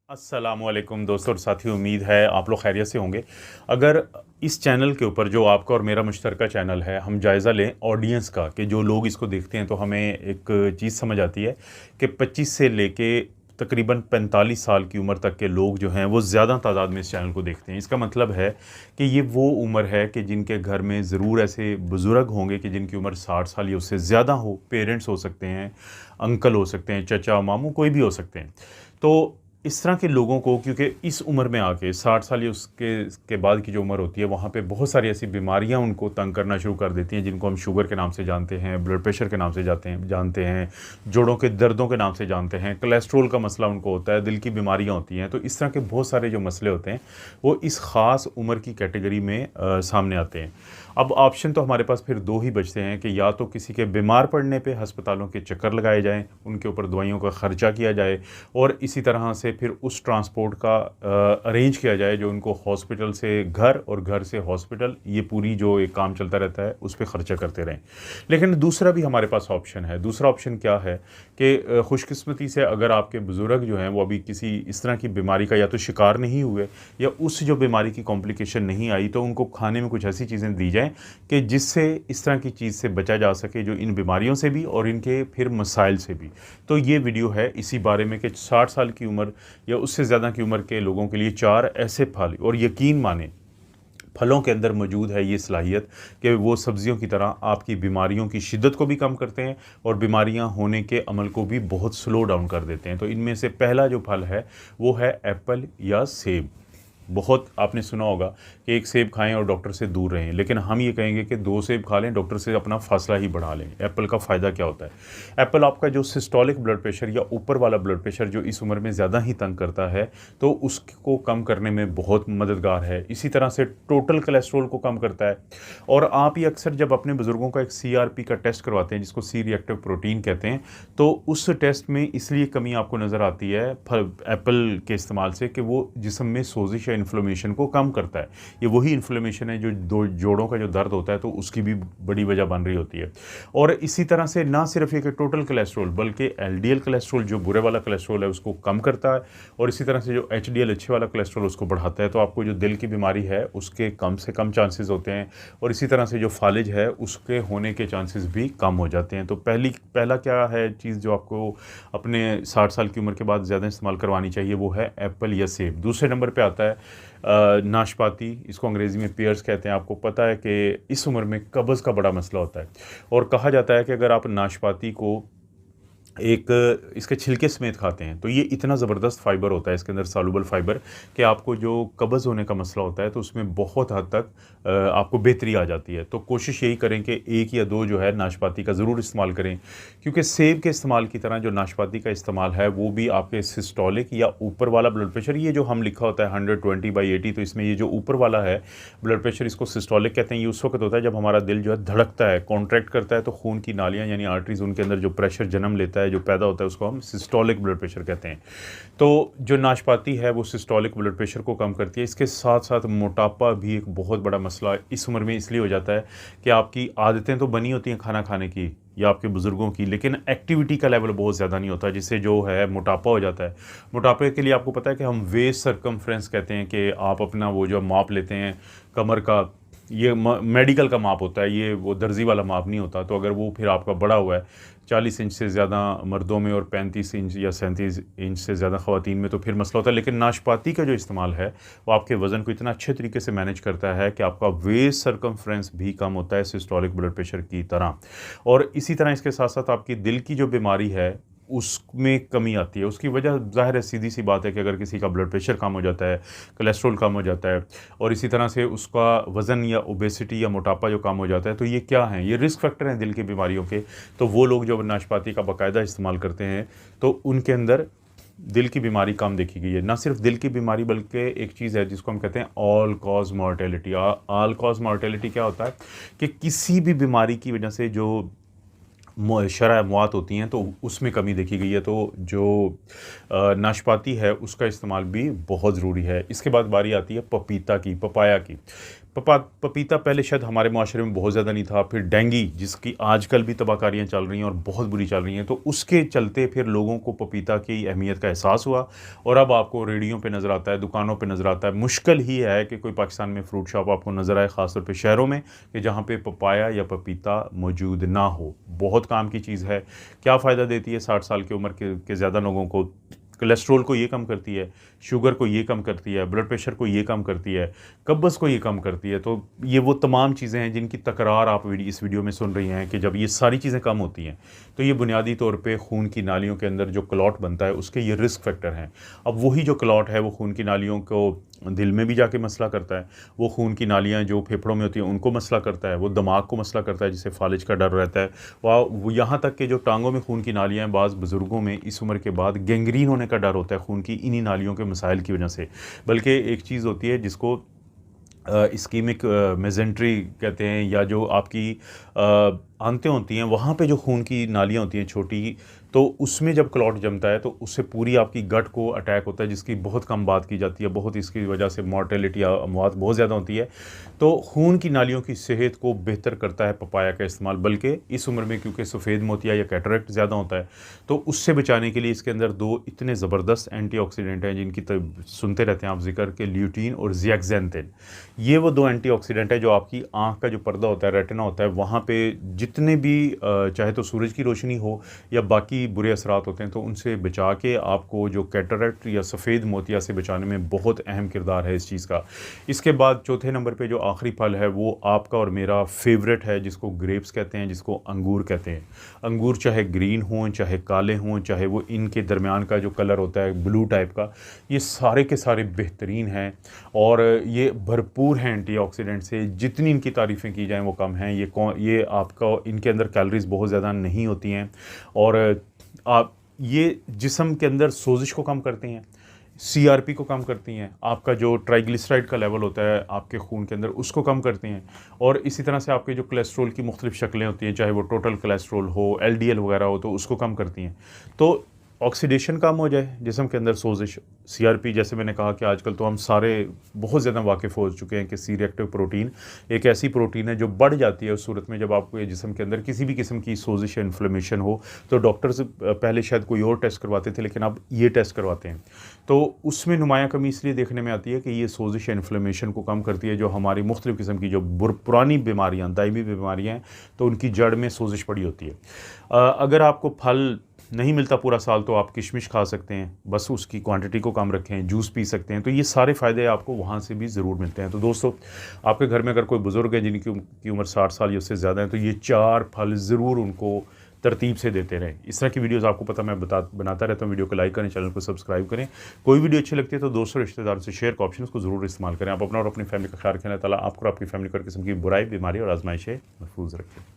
अस्सलामुअलैकुम दोस्तों और साथियों, उम्मीद है आप लोग खैरियत से होंगे। अगर इस चैनल के ऊपर जो आपका और मेरा मुश्तरका चैनल है, हम जायज़ा लें ऑडियंस का कि जो लोग इसको देखते हैं, तो हमें एक चीज़ समझ आती है कि 25 से लेके तकरीबन 45 साल की उम्र तक के लोग जो हैं वो ज़्यादा तादाद में इस चैनल को देखते हैं। इसका मतलब है कि ये वो उम्र है कि जिनके घर में ज़रूर ऐसे बुज़ुर्ग होंगे कि जिनकी उम्र 60 साल या उससे ज़्यादा हो। पेरेंट्स हो सकते हैं, अंकल हो सकते हैं, चचा मामू कोई भी हो सकते हैं। तो इस तरह के लोगों को, क्योंकि इस उम्र में आके 60 साल या उसके के बाद की जो उम्र होती है, वहाँ पे बहुत सारी ऐसी बीमारियाँ उनको तंग करना शुरू कर देती हैं, जिनको हम शुगर के नाम से जानते हैं, ब्लड प्रेशर के नाम से जानते हैं, जोड़ों के दर्दों के नाम से जानते हैं, कोलेस्ट्रॉल का मसला उनको होता है, दिल की बीमारियाँ होती हैं। तो इस तरह के बहुत सारे जो मसले होते हैं वो इस ख़ास उम्र की कैटेगरी में सामने आते हैं। अब ऑप्शन तो हमारे पास फिर दो ही बचते हैं कि या तो किसी के बीमार पड़ने पे अस्पतालों के चक्कर लगाए जाएँ, उनके ऊपर दवाइयों का ख़र्चा किया जाए और इसी तरह से फिर उस ट्रांसपोर्ट का अरेंज किया जाए जो उनको हॉस्पिटल से घर और घर से हॉस्पिटल, ये पूरी जो एक काम चलता रहता है उस पे ख़र्चा करते रहें। लेकिन दूसरा भी हमारे पास ऑप्शन है। दूसरा ऑप्शन क्या है कि खुशकिस्मती से अगर आपके बुज़ुर्ग जो हैं वो अभी किसी इस तरह की बीमारी का या तो शिकार नहीं हुए या उस जो बीमारी की कॉम्प्लिकेशन नहीं आई, तो उनको खाने में कुछ ऐसी चीज़ें दी जाएँ कि जिससे इस तरह की चीज़ से बचा जा सके, जो इन बीमारियों से भी और इनके फिर मसाइल से भी। तो ये वीडियो है इसी बारे में कि 60 साल की उम्र या उससे ज़्यादा की उम्र के लोगों के लिए 4 ऐसे फल, और यकीन माने फलों के अंदर मौजूद है ये सलाहियत कि वो सब्जियों की तरह आपकी बीमारियों की शिद्दत को भी कम करते हैं और बीमारियां होने के अमल को भी बहुत स्लो डाउन कर देते हैं। तो इनमें से पहला जो फल है वो है एप्पल या सेब। बहुत आपने सुना होगा कि एक सेब खाएं और डॉक्टर से दूर रहें, लेकिन हम ये कहेंगे कि 2 सेब खा लें, डॉक्टर से अपना फासला ही बढ़ा लें। एप्पल का फ़ायदा क्या होता है? एप्पल आपका जो सिस्टोलिक ब्लड प्रेशर या ऊपर वाला ब्लड प्रेशर जो इस उम्र में ज़्यादा ही तंग करता है, तो उसको कम करने में बहुत मददगार है। इसी तरह से टोटल कोलेस्ट्रॉल को कम करता है। और आप ये अक्सर जब अपने बुज़ुर्गों का एक सीआरपी का टेस्ट करवाते हैं, जिसको सी रिएक्टिव प्रोटीन कहते हैं, तो उस टेस्ट में इसलिए कमी आपको नज़र आती है फल एप्पल के इस्तेमाल से कि वो जिस्म में सोजिश या इन्फ्लेमेशन को कम करता है। ये वही इन्फ्लेमेशन है जो दो जोड़ों का जो दर्द होता है, तो उसकी भी बड़ी वजह बन रही होती है। और इसी तरह से ना सिर्फ ये कि टोटल कोलेस्ट्रॉल, बल्कि एलडीएल कोलेस्ट्रॉल जो बुरे वाला कोलेस्ट्रॉल है उसको कम करता है, और इसी तरह से जो एचडीएल अच्छे वाला कोलेस्ट्रॉल उसको बढ़ाता है। तो आपको जो दिल की बीमारी है उसके कम से कम चांसेस होते हैं, और इसी तरह से जो फालिज है उसके होने के चांसेस भी कम हो जाते हैं। तो पहला क्या है चीज़ जो आपको अपने 60 साल की उम्र के बाद ज़्यादा इस्तेमाल करवानी चाहिए, वो है एप्पल या सेब। दूसरे नंबर पे आता है नाशपाती, इसको अंग्रेज़ी में पियर्स कहते हैं। आपको पता है कि इस उम्र में कब्ज़ का बड़ा मसला होता है, और कहा जाता है कि अगर आप नाशपाती को एक इसके छिलके समेत खाते हैं, तो ये इतना ज़बरदस्त फ़ाइबर होता है इसके अंदर, सॉल्युबल फ़ाइबर, कि आपको जो कब्ज़ होने का मसला होता है तो उसमें बहुत हद तक आपको बेहतरी आ जाती है। तो कोशिश यही करें कि 1 या 2 जो है नाशपाती का ज़रूर इस्तेमाल करें, क्योंकि सेब के इस्तेमाल की तरह जो नाशपाती का इस्तेमाल है वो भी आपके सिस्टोलिक या ऊपर वाला ब्लड प्रेशर, ये जो हम लिखा होता है 120/80, तो इसमें ये जो ऊपर वाला है ब्लड प्रेशर, इसको सिस्टोलिक कहते हैं। ये उस वक्त होता है जब हमारा दिल जो है धड़कता है, कॉन्ट्रैक्ट करता है, तो खून की नालियाँ यानी आर्टरीज़, उनके अंदर जो प्रेशर जन्म लेता है, जो पैदा होता है, उसको हम सिस्टोलिक ब्लड प्रेशर कहते हैं। तो जो नाशपाती है वो सिस्टोलिक ब्लड प्रेशर को कम करती है। इसके साथ साथ मोटापा भी एक बहुत बड़ा मसला इस उम्र में इसलिए हो जाता है कि आपकी आदतें तो बनी होती हैं खाना खाने की या आपके बुज़ुर्गों की, लेकिन एक्टिविटी का लेवल बहुत ज़्यादा नहीं होता, जिससे जो है मोटापा हो जाता है। मोटापे के लिए आपको पता है कि हम वेस्ट सरकमफ्रेंस कहते हैं कि आप अपना वो जो माप लेते हैं कमर का, ये मेडिकल का माप होता है, ये वो दर्जी वाला माप नहीं होता। तो अगर वो फिर आपका बड़ा हुआ है 40 इंच से ज़्यादा मर्दों में और 35 इंच या 37 इंच से ज़्यादा ख़वातीन में, तो फिर मसला होता है। लेकिन नाशपाती का जो इस्तेमाल है वो आपके वज़न को इतना अच्छे तरीके से मैनेज करता है कि आपका वेस्ट सरकमफ्रेंस भी कम होता है सिस्टोलिक ब्लड प्रेशर की तरह। और इसी तरह इसके साथ साथ आपकी दिल की जो बीमारी है उसमें कमी आती है। उसकी वजह ज़ाहिर है, सीधी सी बात है कि अगर किसी का ब्लड प्रेशर कम हो जाता है, कोलेस्ट्रॉल कम हो जाता है, और इसी तरह से उसका वज़न या ओबेसिटी या मोटापा जो कम हो जाता है, तो ये क्या हैं? ये रिस्क फैक्टर हैं दिल की बीमारियों के। तो वो लोग जो नाशपाती का बाकायदा इस्तेमाल करते हैं, तो उनके अंदर दिल की बीमारी कम देखी गई है। ना सिर्फ दिल की बीमारी, बल्कि एक चीज़ है जिसको हम कहते हैं all cause mortality. All cause mortality क्या होता है कि किसी भी बीमारी की वजह से जो शरह मौत होती हैं, तो उसमें कमी देखी गई है। तो जो नाशपाती है उसका इस्तेमाल भी बहुत ज़रूरी है। इसके बाद बारी आती है पपीता की, पपाया की। पपीता पहले शायद हमारे माशरे में बहुत ज़्यादा नहीं था, फिर डेंगू जिसकी आजकल भी तबाहकारियाँ चल रही हैं और बहुत बुरी चल रही हैं, तो उसके चलते फिर लोगों को पपीता की अहमियत का एहसास हुआ और अब आपको रेहड़ियों पे नज़र आता है, दुकानों पे नज़र आता है। मुश्किल ही है कि कोई पाकिस्तान में फ्रूट शॉप आपको नज़र आए, ख़ास तौर पे शहरों में, कि जहाँ पे पपाया या पपीता मौजूद ना हो। बहुत काम की चीज़ है। क्या फ़ायदा देती है 60 साल की उम्र के ज़्यादा लोगों को? कोलेस्ट्रॉल को ये कम करती है, शुगर को ये कम करती है, ब्लड प्रेशर को ये कम करती है, कब्ज़ को ये कम करती है। तो ये वो तमाम चीज़ें हैं जिनकी तकरार आप इस वीडियो में सुन रही हैं कि जब ये सारी चीज़ें कम होती हैं तो ये बुनियादी तौर पे खून की नालियों के अंदर जो क्लॉट बनता है उसके ये रिस्क फैक्टर हैं। अब वही जो क्लॉट है वो खून की नालियों को दिल में भी जाके मसला करता है, वो खून की नालियाँ जो फेफड़ों में होती हैं उनको मसला करता है, वो दिमाग को मसला करता है जिसे फालिज का डर रहता है। वो यहाँ तक कि जो टांगों में खून की नालियाँ हैं, बाज़ बुज़ुर्गों में इस उम्र के बाद गैंग्रीन होने का डर होता है खून की इन्हीं नालियों के मसाइल की वजह से। बल्कि एक चीज़ होती है जिसको इस्कीमिक मेजेंट्री कहते हैं, या जो आपकी आंतें होती हैं वहाँ पे जो खून की नालियाँ होती हैं छोटी, तो उसमें जब क्लॉट जमता है तो उससे पूरी आपकी गट को अटैक होता है, जिसकी बहुत कम बात की जाती है, बहुत इसकी वजह से मॉर्टेलिटी या अमवात बहुत ज़्यादा होती है। तो खून की नालियों की सेहत को बेहतर करता है पपाया का इस्तेमाल, बल्कि इस उम्र में क्योंकि सफ़ेद मोतिया या कैटरेक्ट ज़्यादा होता है तो उससे बचाने के लिए इसके अंदर 2 इतने ज़बरदस्त एंटीऑक्सीडेंट हैं जिनकी सुनते रहते हैं आप ज़िक्र के, ल्यूटीन और ज़ियाक्ज़ैंथिन। ये वो 2 एंटीऑक्सीडेंट है जो आपकी आँख का जो पर्दा होता है, रेटिना होता है, वहाँ पे जितने भी चाहे तो सूरज की रोशनी हो या बाकी बुरे असरात होते हैं तो उनसे बचा के आपको जो कैटरेक्ट या सफ़ेद मोतिया से बचाने में बहुत अहम किरदार है इस चीज़ का। इसके बाद चौथे नंबर पे जो आखिरी फल है वो आपका और मेरा फेवरेट है, जिसको ग्रेप्स कहते हैं, जिसको अंगूर कहते हैं। अंगूर चाहे ग्रीन हों, चाहे काले हों, चाहे वो इनके दरमियान का जो कलर होता है ब्लू टाइप का, ये सारे के सारे बेहतरीन हैं और ये भरपूर हैं एंटीऑक्सीडेंट से। जितनी इनकी तारीफ़ें की जाएँ वो कम हैं। ये आपका इनके अंदर कैलोरीज़ बहुत ज़्यादा नहीं होती हैं और आप ये जिस्म के अंदर सोजिश को कम करती हैं, सीआरपी को कम करती हैं, आपका जो ट्राइग्लिसराइड का लेवल होता है आपके खून के अंदर उसको कम करती हैं और इसी तरह से आपके जो कोलेस्ट्रॉल की मुख्तलिफ शक्लें होती हैं, चाहे वो टोटल कोलेस्ट्रॉल हो, एलडीएल वगैरह हो, तो उसको कम करती हैं। तो ऑक्सीडेशन कम हो जाए जिस्म के अंदर, सोजिश, सीआरपी, जैसे मैंने कहा कि आजकल तो हम सारे बहुत ज़्यादा वाकिफ़ हो चुके हैं कि सी रिएक्टिव प्रोटीन एक ऐसी प्रोटीन है जो बढ़ जाती है उस सूरत में जब आपको ये जिस्म के अंदर किसी भी किस्म की सोजिश या इन्फ्लेमेशन हो। तो डॉक्टर्स पहले शायद कोई और टेस्ट करवाते थे लेकिन अब ये टेस्ट करवाते हैं, तो उसमें नुमायाँ कमी इसलिए देखने में आती है कि ये सोजिश या इन्फ्लेमेशन को कम करती है। जो हमारी मुख्तलिफ़ किस्म की जो पुरानी बीमारियाँ, दायमी बीमारियाँ हैं, तो उनकी जड़ में सोजिश पड़ी होती है। अगर आपको फल नहीं मिलता पूरा साल तो आप किशमिश खा सकते हैं, बस उसकी क्वांटिटी को कम रखें, जूस पी सकते हैं, तो ये सारे फ़ायदे आपको वहाँ से भी ज़रूर मिलते हैं। तो दोस्तों, आपके घर में अगर कोई बुज़ुर्ग है जिनकी उम्र 60 साल या उससे ज़्यादा है तो ये 4 फल ज़रूर उनको तरतीब से देते रहें। इस तरह की वीडियोज़ आपको पता मैं बनाता रहता हूँ। वीडियो को लाइक करें, चैनल को सब्सक्राइब करें। कोई वीडियो अच्छी लगती है तो दोस्तों रिश्तेदारों से शेयर का ऑप्शन उसको ज़रूर इस्तेमाल करें। आप अपना और अपनी फैमिली का ख्याल रखें। अल्लाह ताला आपको और आपकी फैमिली को किस्म की बुराई, बीमारी और आजमाइशें महफूज रखें।